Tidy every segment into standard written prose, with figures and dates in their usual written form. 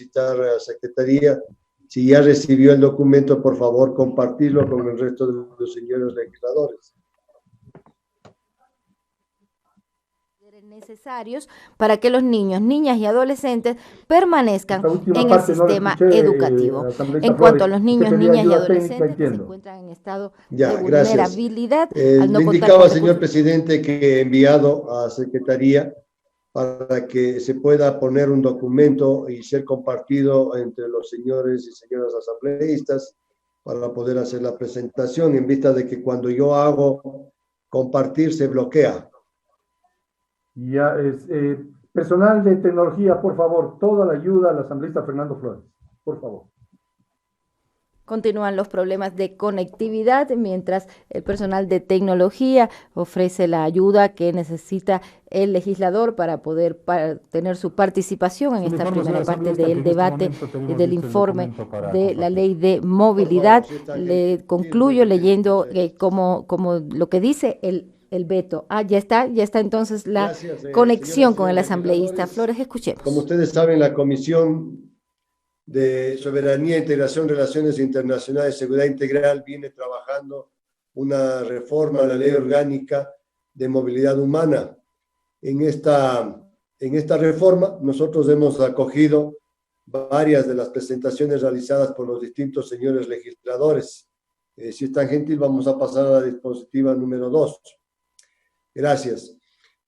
solicitar a la Secretaría, si ya recibió el documento, por favor, compartirlo con el resto de los señores legisladores. Necesarios para que los niños, niñas y adolescentes permanezcan en el sistema educativo. En cuanto a los niños, niñas y adolescentes que se encuentran en estado de vulnerabilidad, al no le indicaba, señor presidente, que he enviado a Secretaría para que se pueda poner un documento y ser compartido entre los señores y señoras asambleístas para poder hacer la presentación, en vista de que cuando yo hago compartir se bloquea. Ya es, personal de tecnología, por favor, toda la ayuda al asambleísta Fernando Flores, por favor. Continúan los problemas de conectividad mientras el personal de tecnología ofrece la ayuda que necesita el legislador para poder tener su participación en esta primera parte del debate del informe de la ley de movilidad. Le concluyo leyendo como lo que dice el veto. Ya está entonces la conexión con el asambleísta Flores. Escuchemos. Como ustedes saben, la Comisión de Soberanía, Integración, Relaciones Internacionales, Seguridad Integral viene trabajando una reforma a la Ley Orgánica de Movilidad Humana. En esta reforma nosotros hemos acogido varias de las presentaciones realizadas por los distintos señores legisladores. Si es tan gentil, vamos a pasar a la dispositiva número 2. Gracias.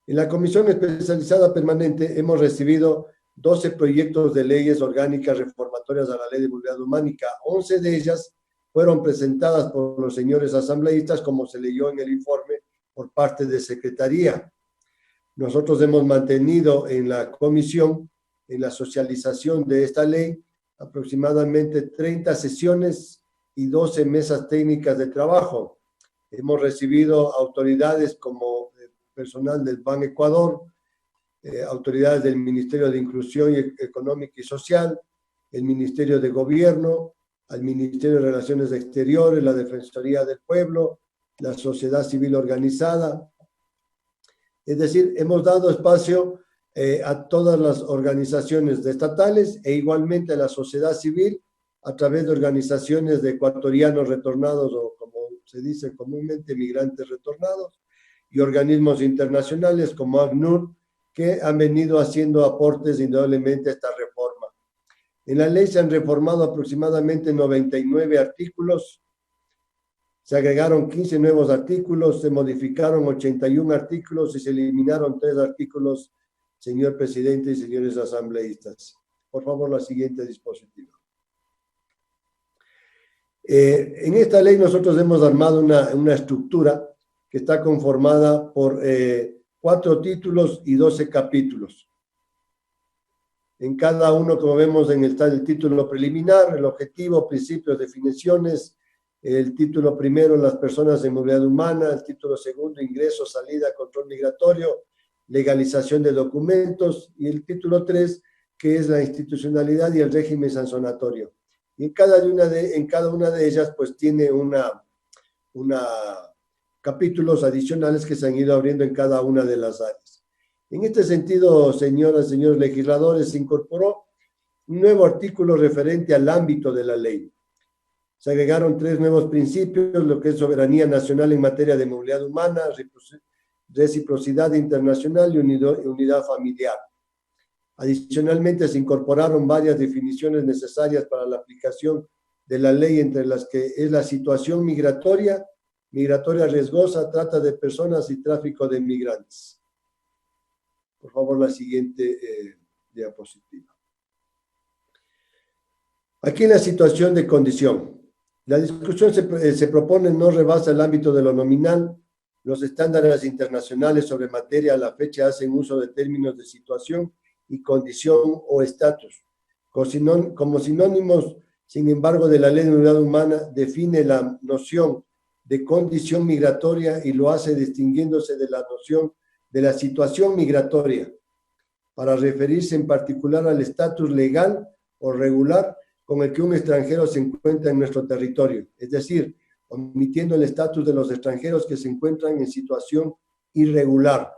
En la Comisión Especializada Permanente hemos recibido 12 proyectos de leyes orgánicas reformatorias a la Ley de Movilidad Humánica. 11 de ellas fueron presentadas por los señores asambleístas, como se leyó en el informe, por parte de Secretaría. Nosotros hemos mantenido en la comisión, en la socialización de esta ley, aproximadamente 30 sesiones y 12 mesas técnicas de trabajo. Hemos recibido autoridades como personal del Ban Ecuador, autoridades del Ministerio de Inclusión Económica y Social, el Ministerio de Gobierno, al Ministerio de Relaciones Exteriores, la Defensoría del Pueblo, la sociedad civil organizada. Es decir, hemos dado espacio a todas las organizaciones estatales e igualmente a la sociedad civil a través de organizaciones de ecuatorianos retornados, o como se dice comúnmente, migrantes retornados, y organismos internacionales como ACNUR, que han venido haciendo aportes indudablemente a esta reforma. En la ley se han reformado aproximadamente 99 artículos, se agregaron 15 nuevos artículos, se modificaron 81 artículos y se eliminaron 3 artículos, señor presidente y señores asambleístas. Por favor, la siguiente dispositiva. En esta ley nosotros hemos armado una estructura que está conformada por 4 títulos y 12 capítulos. En cada uno, como vemos, está el título preliminar, el objetivo, principios, definiciones, el título primero, las personas en movilidad humana, el título segundo, ingreso, salida, control migratorio, legalización de documentos, y el título 3, que es la institucionalidad y el régimen sancionatorio. Y en cada una de ellas, pues tiene capítulos adicionales que se han ido abriendo en cada una de las áreas. En este sentido, señoras y señores legisladores, se incorporó un nuevo artículo referente al ámbito de la ley. Se agregaron 3 nuevos principios, lo que es soberanía nacional en materia de movilidad humana, reciprocidad internacional y unidad familiar. Adicionalmente, se incorporaron varias definiciones necesarias para la aplicación de la ley, entre las que es la situación migratoria riesgosa, trata de personas y tráfico de migrantes. Por favor, la siguiente diapositiva. Aquí en la situación de condición. La discusión se propone no rebasa el ámbito de lo nominal. Los estándares internacionales sobre materia a la fecha hacen uso de términos de situación y condición o estatus. Como sinónimos, sin embargo, de la Ley de Movilidad Humana, define la noción de condición migratoria y lo hace distinguiéndose de la noción de la situación migratoria, para referirse en particular al estatus legal o regular con el que un extranjero se encuentra en nuestro territorio, es decir, omitiendo el estatus de los extranjeros que se encuentran en situación irregular.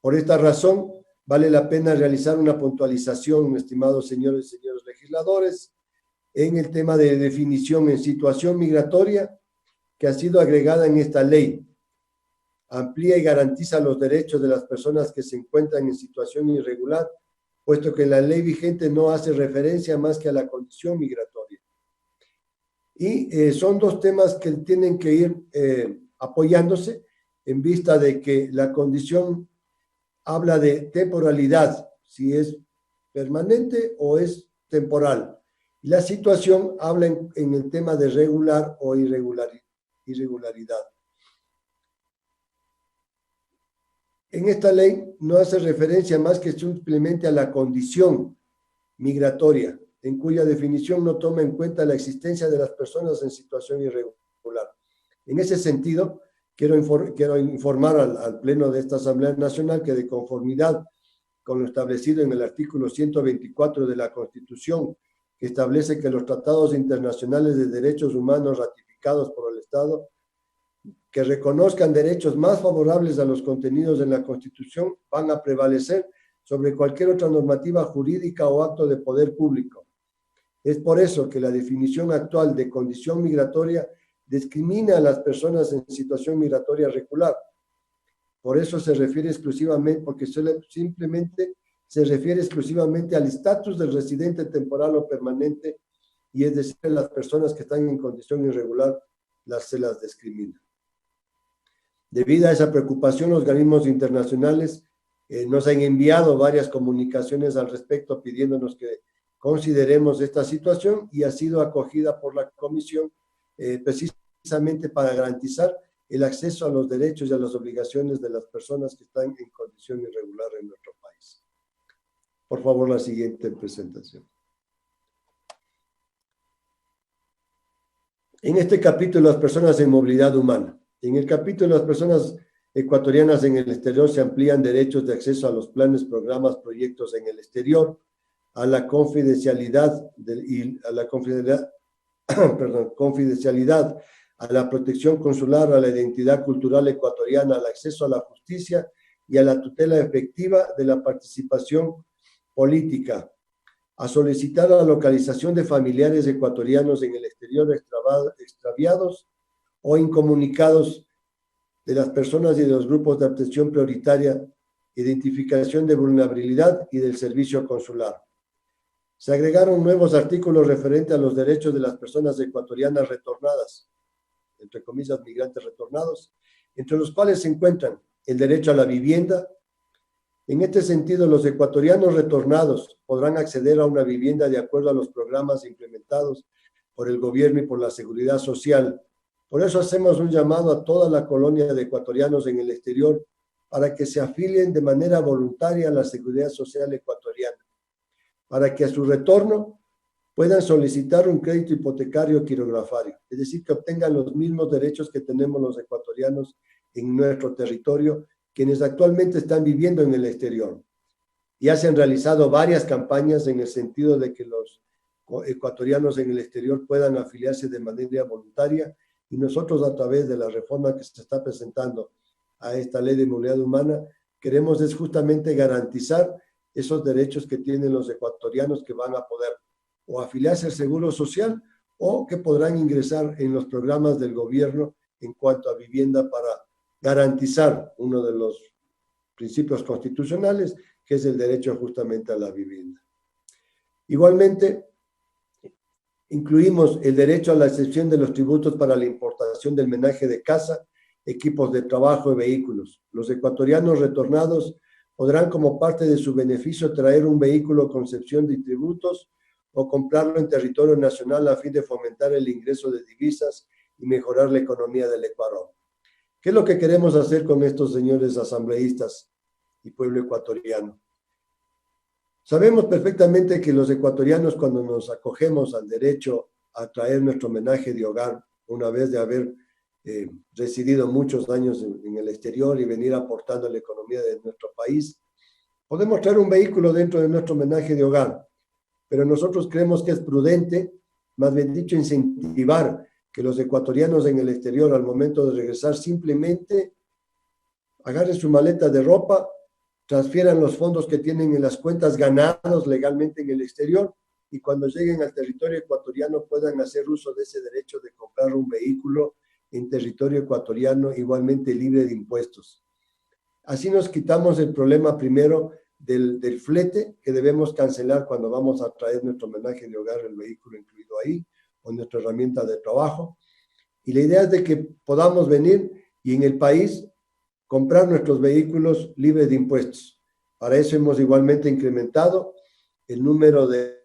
Por esta razón, vale la pena realizar una puntualización, estimados señores y señores legisladores, en el tema de definición en situación migratoria que ha sido agregada en esta ley. Amplía y garantiza los derechos de las personas que se encuentran en situación irregular, puesto que la ley vigente no hace referencia más que a la condición migratoria. Y son dos temas que tienen que ir apoyándose en vista de que la condición habla de temporalidad, si es permanente o es temporal. Y la situación habla en el tema de regular o irregularidad. En esta ley no hace referencia más que simplemente a la condición migratoria, en cuya definición no toma en cuenta la existencia de las personas en situación irregular. En ese sentido, quiero informar al Pleno de esta Asamblea Nacional que de conformidad con lo establecido en el artículo 124 de la Constitución, que establece que los tratados internacionales de derechos humanos ratificados por el Estado que reconozcan derechos más favorables a los contenidos de la Constitución van a prevalecer sobre cualquier otra normativa jurídica o acto de poder público. Es por eso que la definición actual de condición migratoria discrimina a las personas en situación migratoria regular. Por eso se refiere exclusivamente, porque simplemente se refiere exclusivamente al estatus del residente temporal o permanente, y es decir, las personas que están en condición irregular se las discrimina. Debido a esa preocupación, los organismos internacionales nos han enviado varias comunicaciones al respecto pidiéndonos que consideremos esta situación y ha sido acogida por la Comisión precisamente para garantizar el acceso a los derechos y a las obligaciones de las personas que están en condición irregular en nuestro país. Por favor, la siguiente presentación. En este capítulo, las personas en movilidad humana. En el capítulo, las personas ecuatorianas en el exterior se amplían derechos de acceso a los planes, programas, proyectos en el exterior, a la confidencialidad, confidencialidad, a la protección consular, a la identidad cultural ecuatoriana, al acceso a la justicia y a la tutela efectiva de la participación política, a solicitar la localización de familiares ecuatorianos en el exterior extraviados o incomunicados de las personas y de los grupos de atención prioritaria, identificación de vulnerabilidad y del servicio consular. Se agregaron nuevos artículos referentes a los derechos de las personas ecuatorianas retornadas, entre comillas, migrantes retornados, entre los cuales se encuentran el derecho a la vivienda. En este sentido, los ecuatorianos retornados podrán acceder a una vivienda de acuerdo a los programas implementados por el gobierno y por la seguridad social. Por eso hacemos un llamado a toda la colonia de ecuatorianos en el exterior para que se afilien de manera voluntaria a la seguridad social ecuatoriana, para que a su retorno puedan solicitar un crédito hipotecario quirografario, es decir, que obtengan los mismos derechos que tenemos los ecuatorianos en nuestro territorio, quienes actualmente están viviendo en el exterior. Ya se han realizado varias campañas en el sentido de que los ecuatorianos en el exterior puedan afiliarse de manera voluntaria, y nosotros, a través de la reforma que se está presentando a esta ley de movilidad humana, queremos es justamente garantizar esos derechos que tienen los ecuatorianos que van a poder o afiliarse al Seguro Social o que podrán ingresar en los programas del gobierno en cuanto a vivienda para garantizar uno de los principios constitucionales, que es el derecho justamente a la vivienda. Igualmente, incluimos el derecho a la excepción de los tributos para la importación del menaje de casa, equipos de trabajo y vehículos. Los ecuatorianos retornados podrán, como parte de su beneficio, traer un vehículo con excepción de tributos o comprarlo en territorio nacional a fin de fomentar el ingreso de divisas y mejorar la economía del Ecuador. ¿Qué es lo que queremos hacer con estos señores asambleístas y pueblo ecuatoriano? Sabemos perfectamente que los ecuatorianos, cuando nos acogemos al derecho a traer nuestro homenaje de hogar, una vez de haber residido muchos años en el exterior y venir aportando a la economía de nuestro país, podemos traer un vehículo dentro de nuestro homenaje de hogar, pero nosotros creemos que es prudente, más bien dicho, incentivar que los ecuatorianos en el exterior, al momento de regresar, simplemente agarren su maleta de ropa, transfieran los fondos que tienen en las cuentas ganados legalmente en el exterior y cuando lleguen al territorio ecuatoriano puedan hacer uso de ese derecho de comprar un vehículo en territorio ecuatoriano igualmente libre de impuestos. Así nos quitamos el problema primero del flete que debemos cancelar cuando vamos a traer nuestro homenaje de hogar, el vehículo incluido ahí, o nuestra herramienta de trabajo. Y la idea es de que podamos venir y en el país comprar nuestros vehículos libres de impuestos. Para eso hemos igualmente incrementado el número del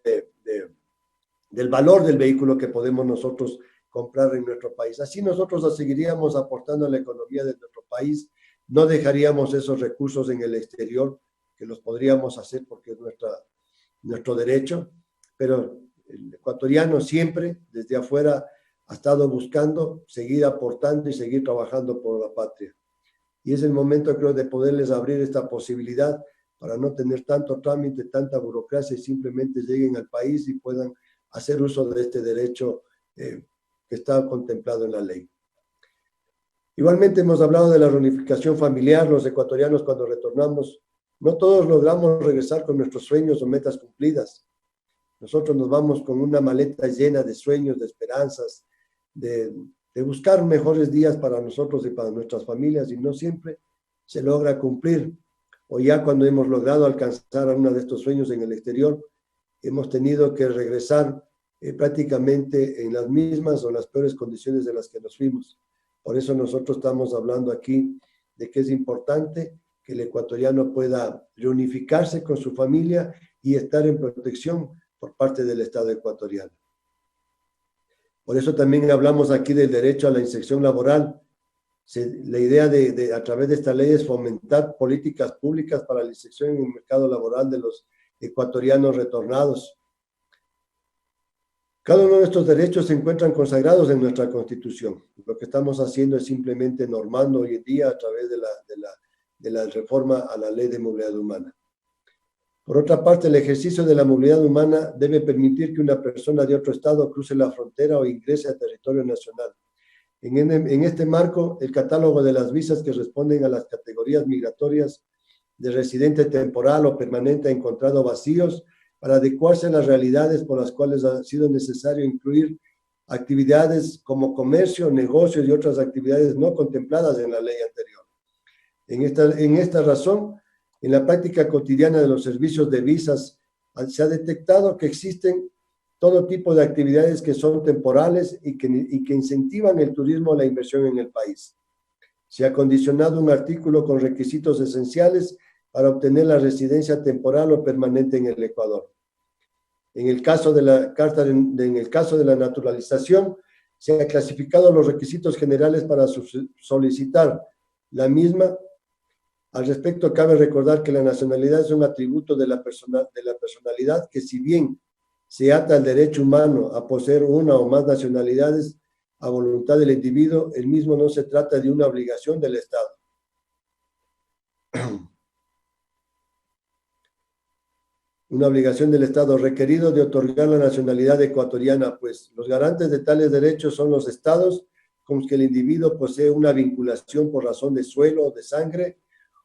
valor del vehículo que podemos nosotros comprar en nuestro país. Así nosotros seguiríamos aportando a la economía de nuestro país, no dejaríamos esos recursos en el exterior, que los podríamos hacer porque es nuestro derecho, pero el ecuatoriano siempre, desde afuera, ha estado buscando seguir aportando y seguir trabajando por la patria. Y es el momento, creo, de poderles abrir esta posibilidad para no tener tanto trámite, tanta burocracia y simplemente lleguen al país y puedan hacer uso de este derecho que está contemplado en la ley. Igualmente hemos hablado de la reunificación familiar. Los ecuatorianos cuando retornamos, no todos logramos regresar con nuestros sueños o metas cumplidas. Nosotros nos vamos con una maleta llena de sueños, de esperanzas, de buscar mejores días para nosotros y para nuestras familias y no siempre se logra cumplir. O ya cuando hemos logrado alcanzar uno de estos sueños en el exterior, hemos tenido que regresar prácticamente en las mismas o las peores condiciones de las que nos fuimos. Por eso nosotros estamos hablando aquí de que es importante que el ecuatoriano pueda reunificarse con su familia y estar en protección por parte del Estado ecuatoriano. Por eso también hablamos aquí del derecho a la inserción laboral. La idea a través de esta ley es fomentar políticas públicas para la inserción en el mercado laboral de los ecuatorianos retornados. Cada uno de estos derechos se encuentran consagrados en nuestra Constitución. Lo que estamos haciendo es simplemente normando hoy en día a través de la reforma a la Ley de Movilidad Humana. Por otra parte, el ejercicio de la movilidad humana debe permitir que una persona de otro estado cruce la frontera o ingrese a territorio nacional. En este marco, el catálogo de las visas que responden a las categorías migratorias de residente temporal o permanente ha encontrado vacíos para adecuarse a las realidades por las cuales ha sido necesario incluir actividades como comercio, negocios y otras actividades no contempladas en la ley anterior. En esta razón, en la práctica cotidiana de los servicios de visas, se ha detectado que existen todo tipo de actividades que son temporales y que incentivan el turismo o la inversión en el país. Se ha condicionado un artículo con requisitos esenciales para obtener la residencia temporal o permanente en el Ecuador. En el caso de la naturalización, se han clasificado los requisitos generales para solicitar la misma. Al respecto, cabe recordar que la nacionalidad es un atributo de la personalidad que, si bien se ata al derecho humano a poseer una o más nacionalidades a voluntad del individuo, el mismo no se trata de una obligación del Estado. Una obligación del Estado requerido de otorgar la nacionalidad ecuatoriana, pues los garantes de tales derechos son los estados con los que el individuo posee una vinculación por razón de suelo o de sangre,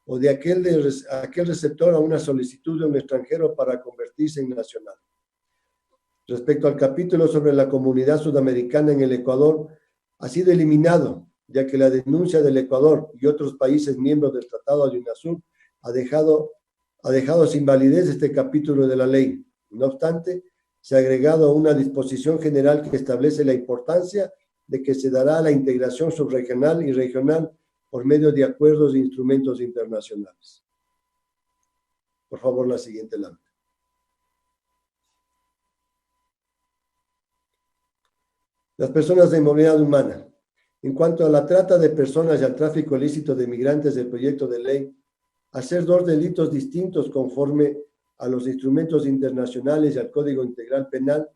o de aquel receptor a una solicitud de un extranjero para convertirse en nacional. Respecto al capítulo sobre la comunidad sudamericana en el Ecuador, ha sido eliminado, ya que la denuncia del Ecuador y otros países miembros del Tratado de UNASUR ha dejado sin validez este capítulo de la ley. No obstante, se ha agregado una disposición general que establece la importancia de que se dará la integración subregional y regional por medio de acuerdos e instrumentos internacionales. Por favor, la siguiente lámina. Las personas de movilidad humana. En cuanto a la trata de personas y al tráfico ilícito de migrantes del proyecto de ley, al ser dos delitos distintos conforme a los instrumentos internacionales y al Código Integral Penal,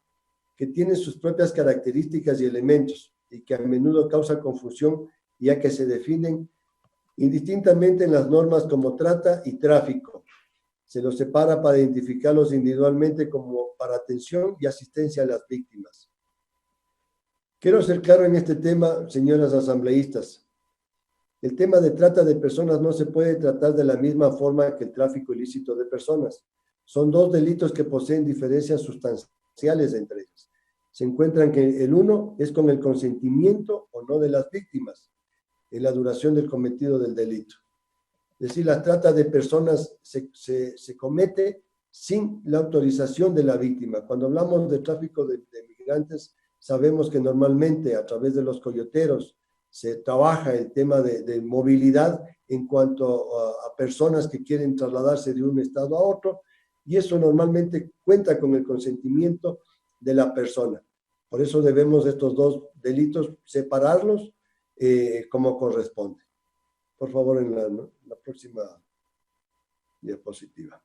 que tienen sus propias características y elementos, y que a menudo causa confusión, ya que se definen indistintamente en las normas como trata y tráfico. Se los separa para identificarlos individualmente como para atención y asistencia a las víctimas. Quiero ser claro en este tema, señoras asambleístas. el tema de trata de personas no se puede tratar de la misma forma que el tráfico ilícito de personas. Son dos delitos que poseen diferencias sustanciales entre ellos. Se encuentran que el uno es con el consentimiento o no de las víctimas en la duración del cometido del delito. Es decir, la trata de personas se comete sin la autorización de la víctima. Cuando hablamos de tráfico de migrantes, sabemos que normalmente a través de los coyoteros se trabaja el tema de movilidad en cuanto a personas que quieren trasladarse de un estado a otro, y eso normalmente cuenta con el consentimiento de la persona. Por eso debemos estos dos delitos separarlos como corresponde. Por favor, en la próxima diapositiva.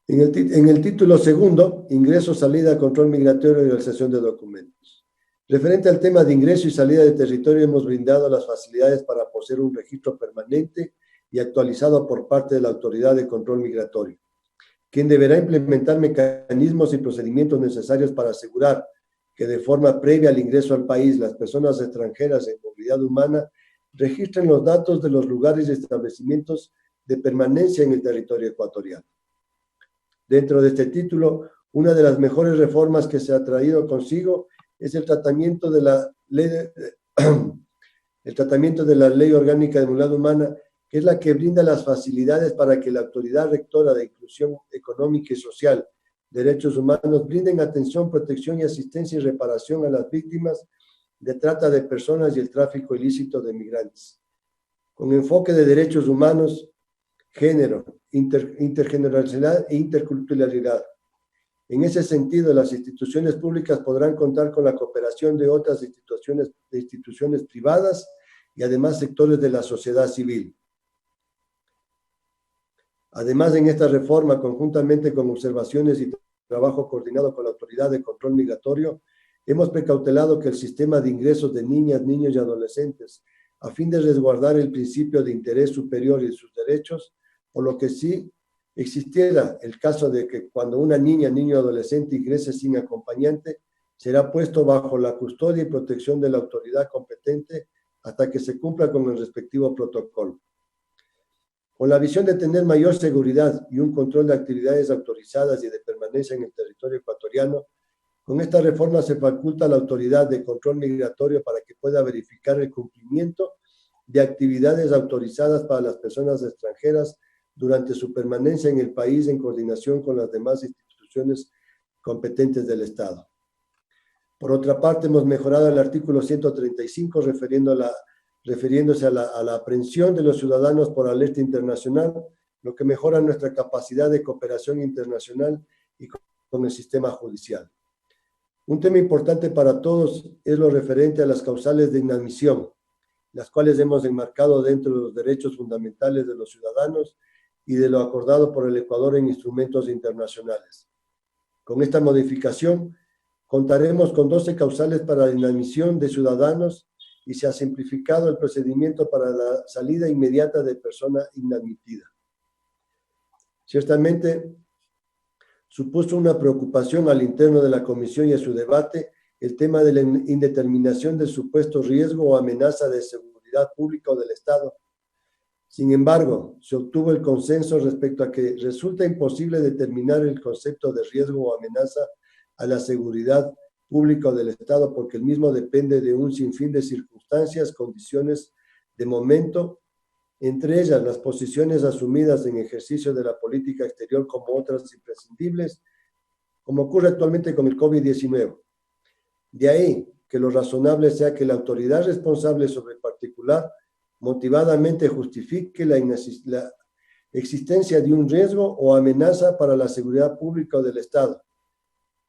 En el título segundo, ingreso, salida, control migratorio y realización de documentos. Referente al tema de ingreso y salida de territorio, hemos brindado las facilidades para poseer un registro permanente y actualizado por parte de la Autoridad de Control Migratorio, quien deberá implementar mecanismos y procedimientos necesarios para asegurar que de forma previa al ingreso al país, las personas extranjeras en movilidad humana registren los datos de los lugares y establecimientos de permanencia en el territorio ecuatoriano. Dentro de este título, una de las mejores reformas que se ha traído consigo es el tratamiento de la Ley Orgánica de Movilidad Humana, que es la que brinda las facilidades para que la Autoridad Rectora de Inclusión Económica y Social, Derechos Humanos, brinden atención, protección y asistencia y reparación a las víctimas de trata de personas y el tráfico ilícito de migrantes, con enfoque de derechos humanos, género, intergeneracionalidad e interculturalidad. En ese sentido, las instituciones públicas podrán contar con la cooperación de otras instituciones privadas y además sectores de la sociedad civil. Además, en esta reforma, conjuntamente con observaciones y trabajo coordinado con la Autoridad de Control Migratorio, hemos precautelado que el sistema de ingresos de niñas, niños y adolescentes, a fin de resguardar el principio de interés superior y sus derechos, por lo que sí existiera el caso de que cuando una niña, niño o adolescente ingrese sin acompañante, será puesto bajo la custodia y protección de la autoridad competente hasta que se cumpla con el respectivo protocolo. Con la visión de tener mayor seguridad y un control de actividades autorizadas y de permanencia en el territorio ecuatoriano, con esta reforma se faculta a la Autoridad de Control Migratorio para que pueda verificar el cumplimiento de actividades autorizadas para las personas extranjeras durante su permanencia en el país en coordinación con las demás instituciones competentes del Estado. Por otra parte, hemos mejorado el artículo 135 refiriéndose a la aprehensión de los ciudadanos por alerta internacional, lo que mejora nuestra capacidad de cooperación internacional y con el sistema judicial. Un tema importante para todos es lo referente a las causales de inadmisión, las cuales hemos enmarcado dentro de los derechos fundamentales de los ciudadanos y de lo acordado por el Ecuador en instrumentos internacionales. Con esta modificación, contaremos con 12 causales para la inadmisión de ciudadanos y se ha simplificado el procedimiento para la salida inmediata de persona inadmitida. Ciertamente, supuso una preocupación al interno de la comisión y a su debate el tema de la indeterminación del supuesto riesgo o amenaza de seguridad pública o del Estado. Sin embargo, se obtuvo el consenso respecto a que resulta imposible determinar el concepto de riesgo o amenaza a la seguridad pública o del Estado porque el mismo depende de un sinfín de circunstancias, condiciones de momento, entre ellas las posiciones asumidas en ejercicio de la política exterior como otras imprescindibles, como ocurre actualmente con el COVID-19. De ahí que lo razonable sea que la autoridad responsable sobre el particular motivadamente justifique la existencia de un riesgo o amenaza para la seguridad pública o del Estado.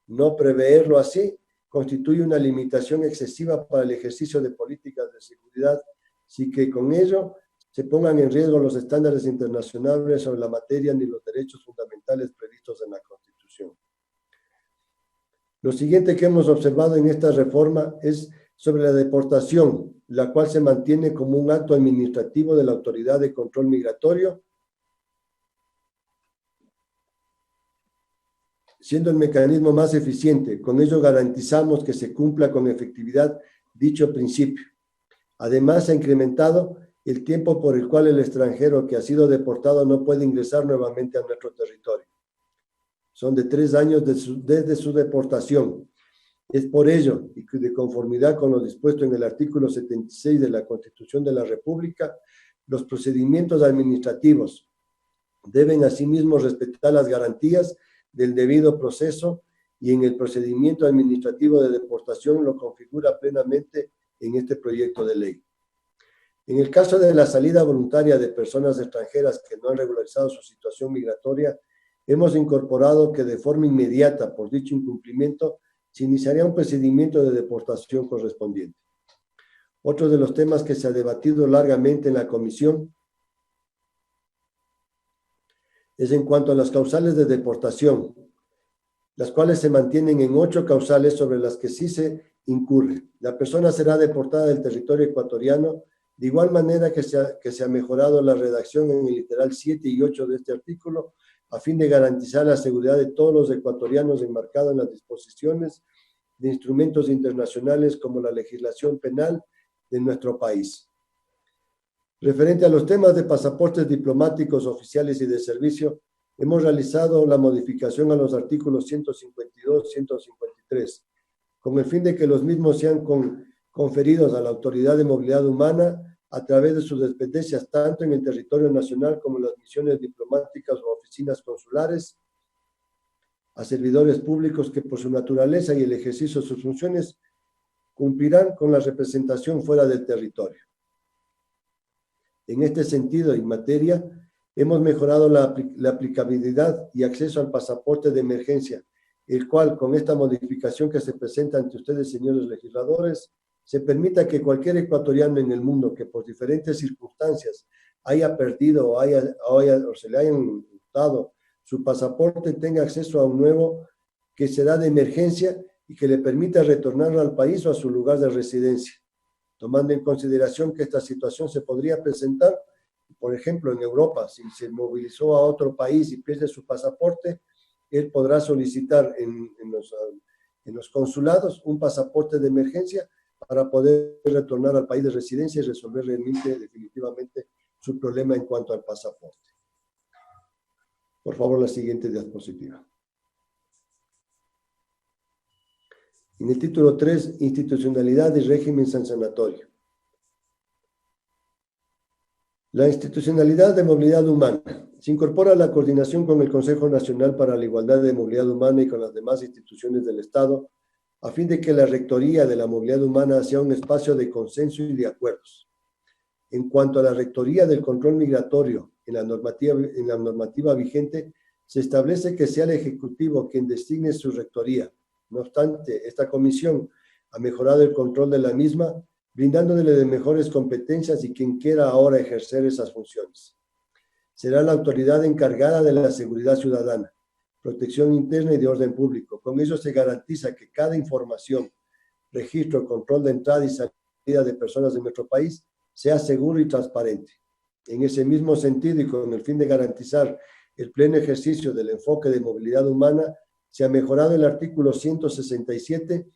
No preverlo así constituye una limitación excesiva para el ejercicio de políticas de seguridad, sin que con ello se pongan en riesgo los estándares internacionales sobre la materia ni los derechos fundamentales previstos en la Constitución. Lo siguiente que hemos observado en esta reforma es sobre la deportación, la cual se mantiene como un acto administrativo de la Autoridad de Control Migratorio, siendo el mecanismo más eficiente. Con ello garantizamos que se cumpla con efectividad dicho principio. Además, se ha incrementado el tiempo por el cual el extranjero que ha sido deportado no puede ingresar nuevamente a nuestro territorio. Son de 3 años desde su deportación. Es por ello, y de conformidad con lo dispuesto en el artículo 76 de la Constitución de la República, los procedimientos administrativos deben asimismo respetar las garantías del debido proceso, y en el procedimiento administrativo de deportación lo configura plenamente en este proyecto de ley. En el caso de la salida voluntaria de personas extranjeras que no han regularizado su situación migratoria, hemos incorporado que de forma inmediata, por dicho incumplimiento, se iniciaría un procedimiento de deportación correspondiente. Otro de los temas que se ha debatido largamente en la comisión es en cuanto a las causales de deportación, las cuales se mantienen en 8 causales sobre las que sí se incurre. La persona será deportada del territorio ecuatoriano, de igual manera que se ha mejorado la redacción en el literal 7 y 8 de este artículo, a fin de garantizar la seguridad de todos los ecuatorianos enmarcado en las disposiciones de instrumentos internacionales como la legislación penal de nuestro país. Referente a los temas de pasaportes diplomáticos, oficiales y de servicio, hemos realizado la modificación a los artículos 152 y 153, con el fin de que los mismos sean conferidos a la Autoridad de Movilidad Humana a través de sus dependencias, tanto en el territorio nacional como en las misiones diplomáticas o oficinas consulares, a servidores públicos que por su naturaleza y el ejercicio de sus funciones cumplirán con la representación fuera del territorio. En este sentido y materia, hemos mejorado la aplicabilidad y acceso al pasaporte de emergencia, el cual, con esta modificación que se presenta ante ustedes, señores legisladores, se permita que cualquier ecuatoriano en el mundo que por diferentes circunstancias haya perdido o se le hayan dado su pasaporte tenga acceso a un nuevo que será de emergencia y que le permita retornar al país o a su lugar de residencia, tomando en consideración que esta situación se podría presentar, por ejemplo, en Europa. Si se movilizó a otro país y pierde su pasaporte, él podrá solicitar en los consulados un pasaporte de emergencia para poder retornar al país de residencia y resolver realmente, definitivamente, su problema en cuanto al pasaporte. Por favor, la siguiente diapositiva. En el título 3, institucionalidad y régimen sancionatorio. La institucionalidad de movilidad humana. Se incorpora la coordinación con el Consejo Nacional para la Igualdad de Movilidad Humana y con las demás instituciones del Estado, a fin de que la Rectoría de la Movilidad Humana sea un espacio de consenso y de acuerdos. En cuanto a la Rectoría del Control Migratorio, en la normativa vigente, se establece que sea el Ejecutivo quien designe su rectoría. No obstante, esta comisión ha mejorado el control de la misma, brindándole de mejores competencias y quien quiera ahora ejercer esas funciones. Será la autoridad encargada de la seguridad ciudadana, protección interna y de orden público. Con ello se garantiza que cada información, registro, control de entrada y salida de personas de nuestro país sea seguro y transparente. En ese mismo sentido y con el fin de garantizar el pleno ejercicio del enfoque de movilidad humana, se ha mejorado el artículo 167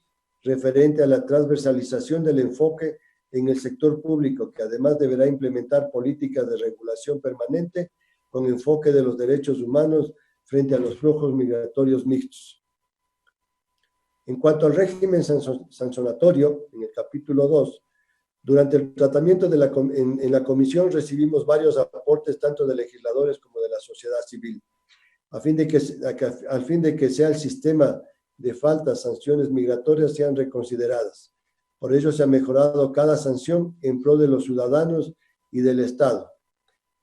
referente a la transversalización del enfoque en el sector público, que además deberá implementar políticas de regulación permanente con enfoque de los derechos humanos frente a los flujos migratorios mixtos. En cuanto al régimen sancionatorio, en el capítulo 2, durante el tratamiento en la comisión recibimos varios aportes tanto de legisladores como de la sociedad civil, al fin de que sea el sistema de faltas, sanciones migratorias sean reconsideradas. Por ello se ha mejorado cada sanción en pro de los ciudadanos y del Estado.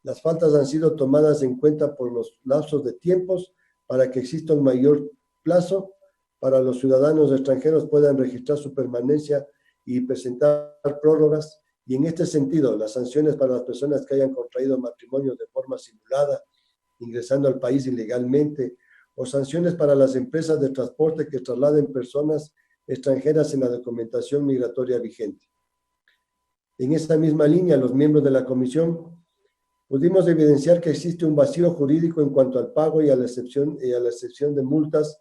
Las faltas han sido tomadas en cuenta por los lapsos de tiempos para que exista un mayor plazo para los ciudadanos extranjeros puedan registrar su permanencia y presentar prórrogas. Y en este sentido, las sanciones para las personas que hayan contraído matrimonio de forma simulada, ingresando al país ilegalmente, o sanciones para las empresas de transporte que trasladen personas extranjeras en la documentación migratoria vigente. En esta misma línea, los miembros de la comisión pudimos evidenciar que existe un vacío jurídico en cuanto al pago y a la excepción de multas,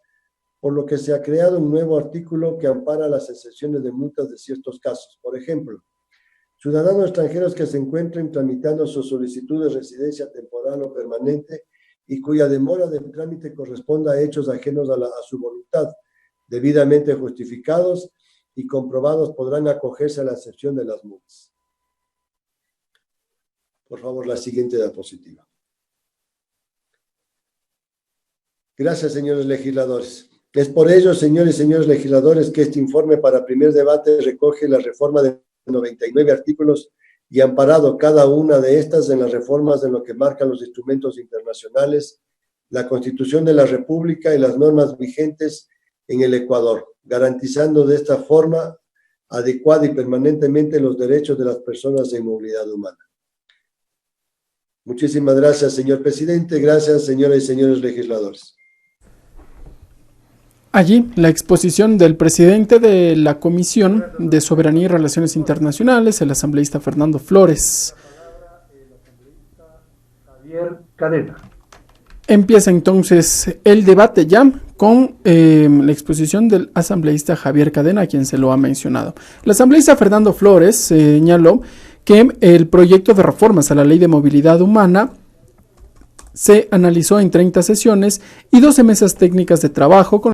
por lo que se ha creado un nuevo artículo que ampara las excepciones de multas de ciertos casos. Por ejemplo, Ciudadanos extranjeros que se encuentren tramitando su solicitud de residencia temporal o permanente y cuya demora del trámite corresponda a hechos ajenos a su voluntad, debidamente justificados y comprobados, podrán acogerse a la excepción de las multas. Por favor, la siguiente diapositiva. Gracias, señores legisladores. Es por ello, señores y señores legisladores, que este informe para primer debate recoge la reforma de 99 artículos y amparado cada una de estas en las reformas en lo que marcan los instrumentos internacionales, la Constitución de la República y las normas vigentes en el Ecuador, garantizando de esta forma adecuada y permanentemente los derechos de las personas en movilidad humana. Muchísimas gracias, señor presidente. Gracias, señoras y señores legisladores. Allí, la exposición del presidente de la Comisión de Soberanía y Relaciones Internacionales, el asambleísta Fernando Flores. Javier Cadena. Empieza entonces el debate ya con la exposición del asambleísta Javier Cadena, a quien se lo ha mencionado. El asambleísta Fernando Flores señaló que el proyecto de reformas a la Ley de Movilidad Humana se analizó en 30 sesiones y 12 mesas técnicas de trabajo con